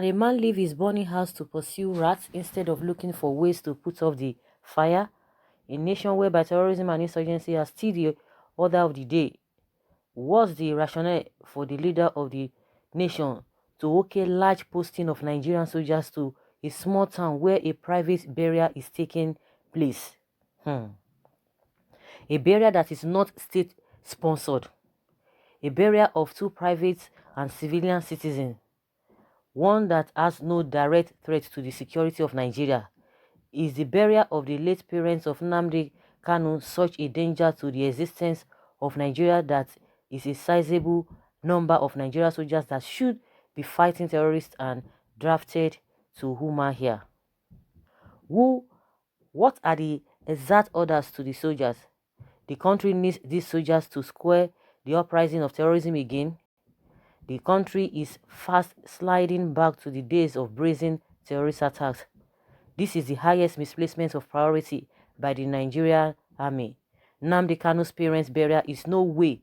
Can a man leave his burning house to pursue rats instead of looking for ways to put off the fire? A nation whereby terrorism and insurgency are still the order of the day. What's the rationale for the leader of the nation to okay large posting of Nigerian soldiers to a small town where a private burial is taking place? A burial that is not state sponsored. A burial of two private and civilian citizens. One that has no direct threat to the security of Nigeria. Is the burial of the late parents of Nnamdi Kanu such a danger to the existence of Nigeria that is a sizable number of Nigerian soldiers that should be fighting terrorists and drafted to Huma here? What are the exact orders to the soldiers? The country needs these soldiers to square the uprising of terrorism again. The country is fast sliding back to the days of brazen terrorist attacks. This is the highest misplacement of priority by the Nigerian army. Nnamdi Kanu's parents' burial is no way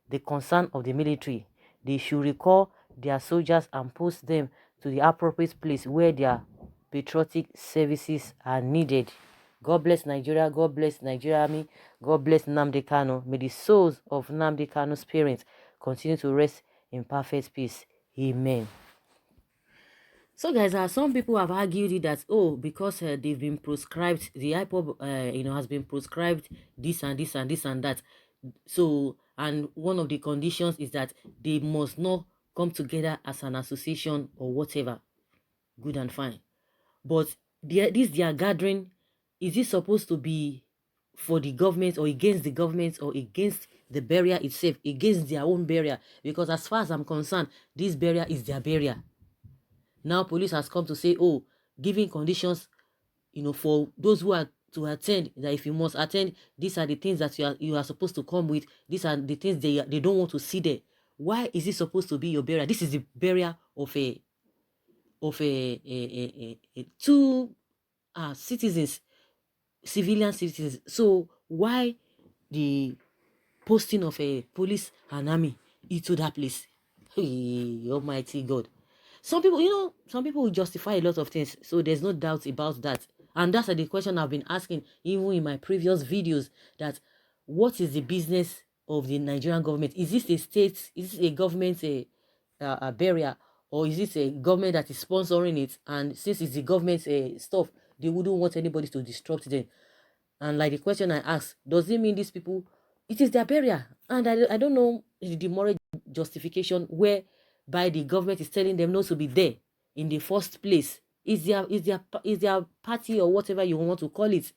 the concern of the military. They should recall their soldiers and post them to the appropriate place where their patriotic services are needed. God bless Nigeria. God bless Nigeria Army. God bless Nnamdi Kanu. May the souls of Nnamdi Kanu's parents continue to rest in perfect peace. Amen. So guys, some people have argued that, oh, because they've been prescribed, the IPOB, has been prescribed this and this and this and that. So, and one of the conditions is that they must not come together as an association or whatever. Good and fine. But their gathering, is it supposed to be for the government or against the government or against the barrier itself, against their own barrier? Because as far as I'm concerned, this barrier is their barrier. Now police has come to say, oh, giving conditions, for those who are to attend, that if you must attend, these are the things that you are supposed to come with. These are the things they don't want to see there. Why is it supposed to be your barrier? This is the barrier of two citizens, civilian citizens. So why the posting of a police and army into that place? Hey, Almighty God. Some people will justify a lot of things, so there's no doubt about that. And that's the question I've been asking even in my previous videos, that what is the business of the Nigerian government? Is this a state? Is this a government a barrier? Or is this a government that is sponsoring it? And since it's the government's stuff, they wouldn't want anybody to disrupt them. And like the question I asked, does it mean these people, it is their barrier? And I don't know the moral justification where by the government is telling them not to be there in the first place. Is their party or whatever you want to call it,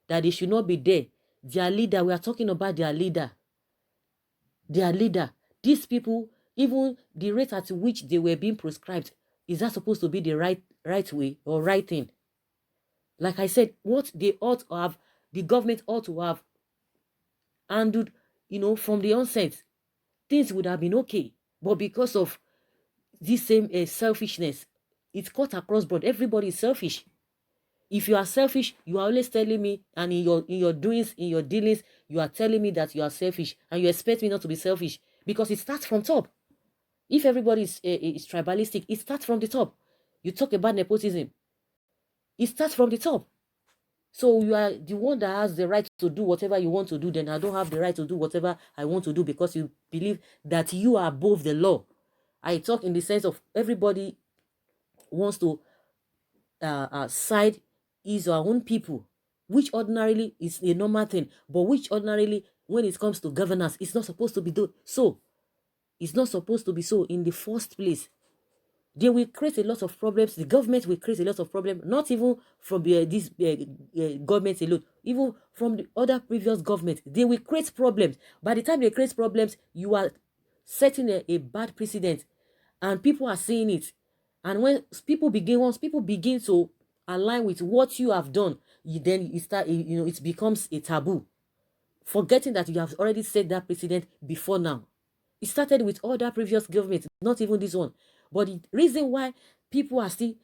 that they should not be there? Their leader, we are talking about their leader. Their leader. These people, even the rate at which they were being prescribed, is that supposed to be the right way or right thing? Like I said, what they ought to have, the government ought to have handled, from the onset, things would have been okay. But because of this same selfishness, it's cut across board. Everybody is selfish. If you are selfish, you are always telling me, and in your doings, in your dealings, you are telling me that you are selfish, and you expect me not to be selfish, because it starts from top. If everybody is tribalistic, it starts from the top. You talk about nepotism, it starts from the top. So you are the one that has the right to do whatever you want to do. Then I don't have the right to do whatever I want to do because you believe that you are above the law. I talk in the sense of everybody wants to side his or own people, which ordinarily is a normal thing, but which ordinarily, when it comes to governance, it's not supposed to be so. It's not supposed to be so in the first place. They will create a lot of problems. The government will create a lot of problems, not even from this government alone, even from the other previous government. They will create problems. By the time they create problems, you are setting a bad precedent, and people are seeing it. And once people begin to align with what you have done, it becomes a taboo, forgetting that you have already set that precedent before now. It started with all that previous government, not even this one. But the reason why people are still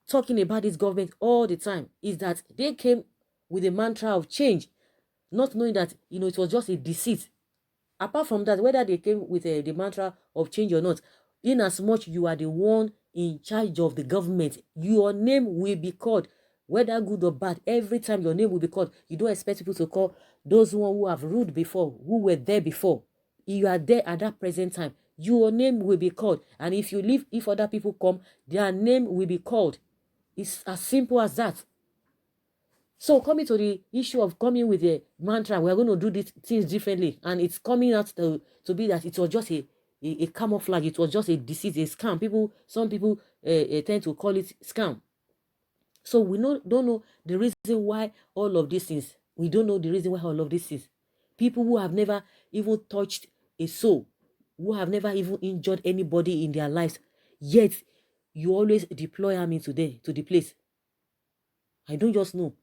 talking about this government all the time is that they came with a mantra of change, not knowing that, it was just a deceit. Apart from that, whether they came with the mantra of change or not, in as much you are the one in charge of the government, your name will be called, whether good or bad. Every time your name will be called. You don't expect people to call those who have ruled before, who were there before. You are there at that present time, your name will be called. And if you leave, if other people come, their name will be called. It's as simple as that. So coming to the issue of coming with a mantra, we're going to do these things differently, and it's coming out to be that it was just a camouflage, it was just a deceit, a scam. Some people tend to call it scam. So we don't know the reason why all of these things. We don't know the reason why all of these things. People who have never even touched a soul, who have never even injured anybody in their lives, yet you always deploy army to the place. I don't just know.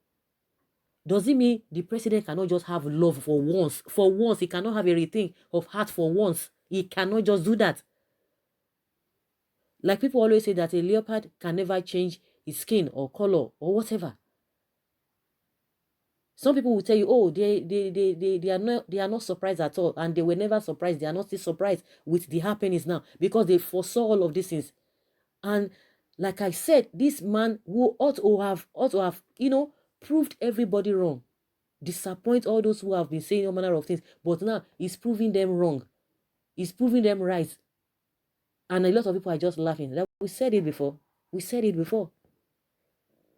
Does it mean the president cannot just have love for once? For once, he cannot have everything of heart for once. He cannot just do that. Like people always say that a leopard can never change his skin or color or whatever. Some people will tell you, oh, they are not surprised at all, and they were never surprised. They are not still surprised with the happenings now because they foresaw all of these things. And like I said, this man who ought to have, proved everybody wrong, disappoint all those who have been saying all manner of things, but now he's proving them wrong. He's proving them right. And a lot of people are just laughing. We said it before. We said it before.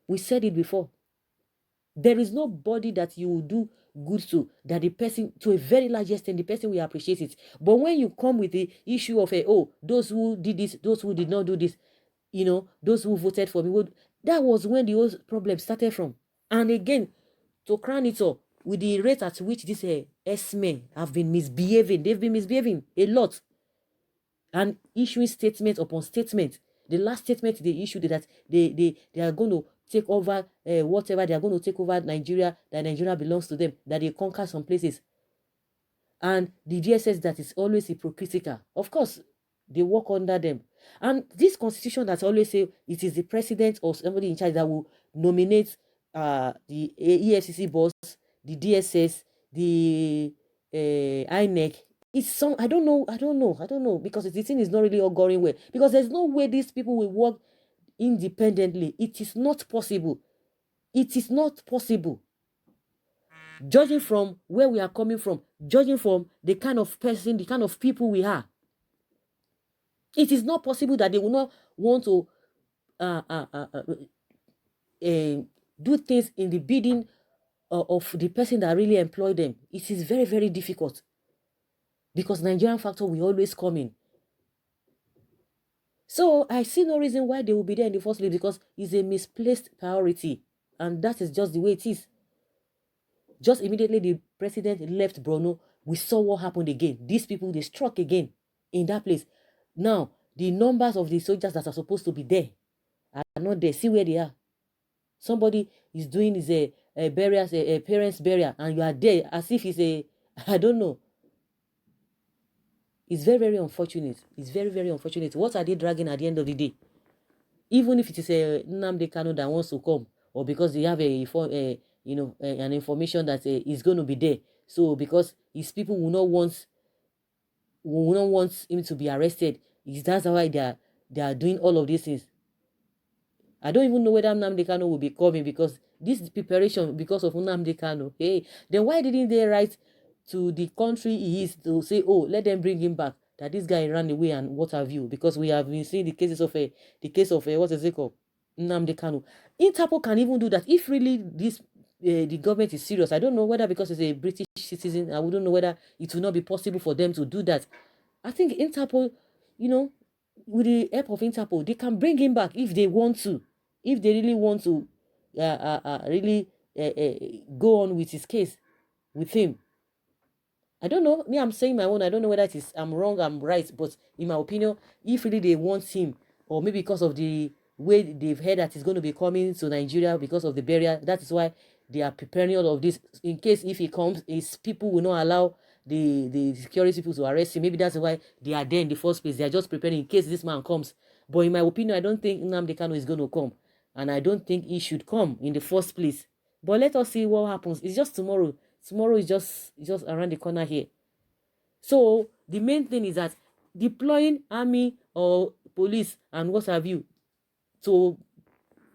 We said it before. There is nobody that you will do good to, that the person, to a very large extent, the person will appreciate it. But when you come with the issue of, those who did this, those who did not do this, those who voted for me, that was when the whole problem started from. And again, to crown it all, with the rate at which these S-men have been misbehaving, they've been misbehaving a lot. And issuing statement upon statement. The last statement they issued that they are going to take over whatever, they are going to take over Nigeria, that Nigeria belongs to them, that they conquer some places. And the DSS that is always hypocritical. Of course, they work under them. And this constitution that always say it is the president or somebody in charge that will nominate the EFCC boss, the DSS, the INEC. It's some, I don't know, because the thing is not really all going well. Because there's no way these people will work independently. It is not possible. It is not possible. Judging from where we are coming from, judging from the kind of person, the kind of people we are, it is not possible that they will not want to do things in the bidding of the person that really employed them. It is very, very difficult. Because Nigerian factor will always come in. So I see no reason why they will be there in the first place, because it's a misplaced priority. And that is just the way it is. Just immediately the president left Borno, we saw what happened again. These people, they struck again in that place. Now, the numbers of the soldiers that are supposed to be there are not there. See where they are. Somebody is doing his burial, a parent's burial, and you are there as if it's I don't know. It's very, very unfortunate. It's very, very unfortunate. What are they dragging at the end of the day? Even if it is a Nnamdi Kanu that wants to come, or because they have an information that is going to be there. So because his people will not want him to be arrested. That's why they are doing all of these things. I don't even know whether Nnamdi Kanu will be coming, because this preparation because of Nnamdi Kanu. Hey, then why didn't they write to the country he is to say, oh, let them bring him back, that this guy ran away and what have you? Because we have been seeing the case of what is it called, Nnamdi Kanu. Interpol can even do that if really this the government is serious. I don't know whether because it's a British citizen, I wouldn't know whether it will not be possible for them to do that. I think Interpol, with the help of Interpol, they can bring him back if they want to, if they really want to really go on with his case with him. I don't know. Me, I'm saying my own. I don't know whether it is I'm wrong, I'm right. But in my opinion, if really they want him, or maybe because of the way they've heard that he's going to be coming to Nigeria because of the barrier, that is why they are preparing all of this. In case if he comes, his people will not allow the security people to arrest him. Maybe that's why they are there in the first place. They are just preparing in case this man comes. But in my opinion, I don't think Nnamdi Kanu is going to come. And I don't think he should come in the first place. But let us see what happens. It's just tomorrow. Tomorrow is just around the corner here. So the main thing is that deploying army or police and what have you to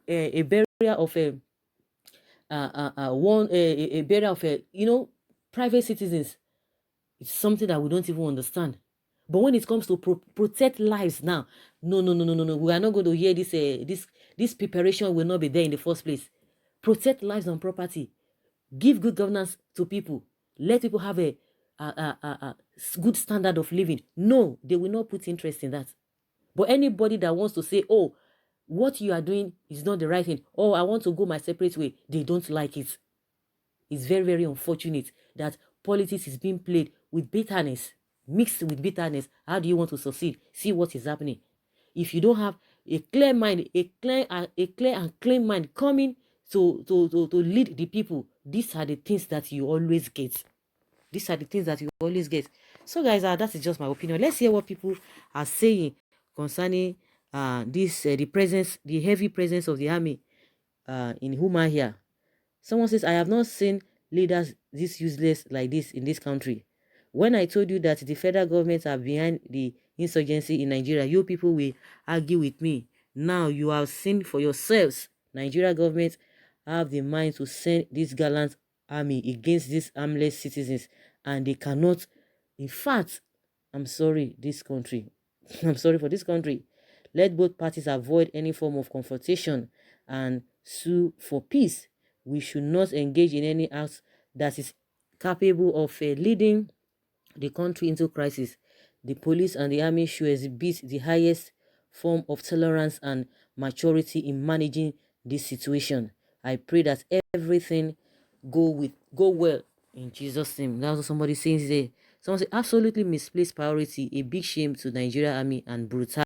a burial of a burial of private citizens. It's something that we don't even understand. But when it comes to protect lives now, no, no, no, no, no, no. We are not going to hear this preparation will not be there in the first place. Protect lives and property. Give good governance to people. Let people have a good standard of living. No, they will not put interest in that. But anybody that wants to say, oh, what you are doing is not the right thing, oh, I want to go my separate way, they don't like it. It's very, very unfortunate that politics is being played with bitterness, mixed with bitterness. How do you want to succeed? See what is happening. If you don't have a clear mind, a clear and clean mind coming to lead the people, these are the things that you always get. These are the things that you always get. So, guys, that is just my opinion. Let's hear what people are saying concerning the heavy presence of the army in Umuahia. Someone says, I have not seen leaders this useless like this in this country. When I told you that the federal government are behind the insurgency in Nigeria, you people will argue with me. Now you have seen for yourselves. Nigeria government have the mind to send this gallant army against these armless citizens, and they cannot. In fact, I'm sorry, this country. I'm sorry for this country. Let both parties avoid any form of confrontation and sue for peace. We should not engage in any act that is capable of leading the country into crisis. The police and the army should exhibit the highest form of tolerance and maturity in managing this situation. I pray that everything go well in Jesus' name. That's what somebody saying there. Someone say absolutely misplaced priority, a big shame to Nigeria army and brutality.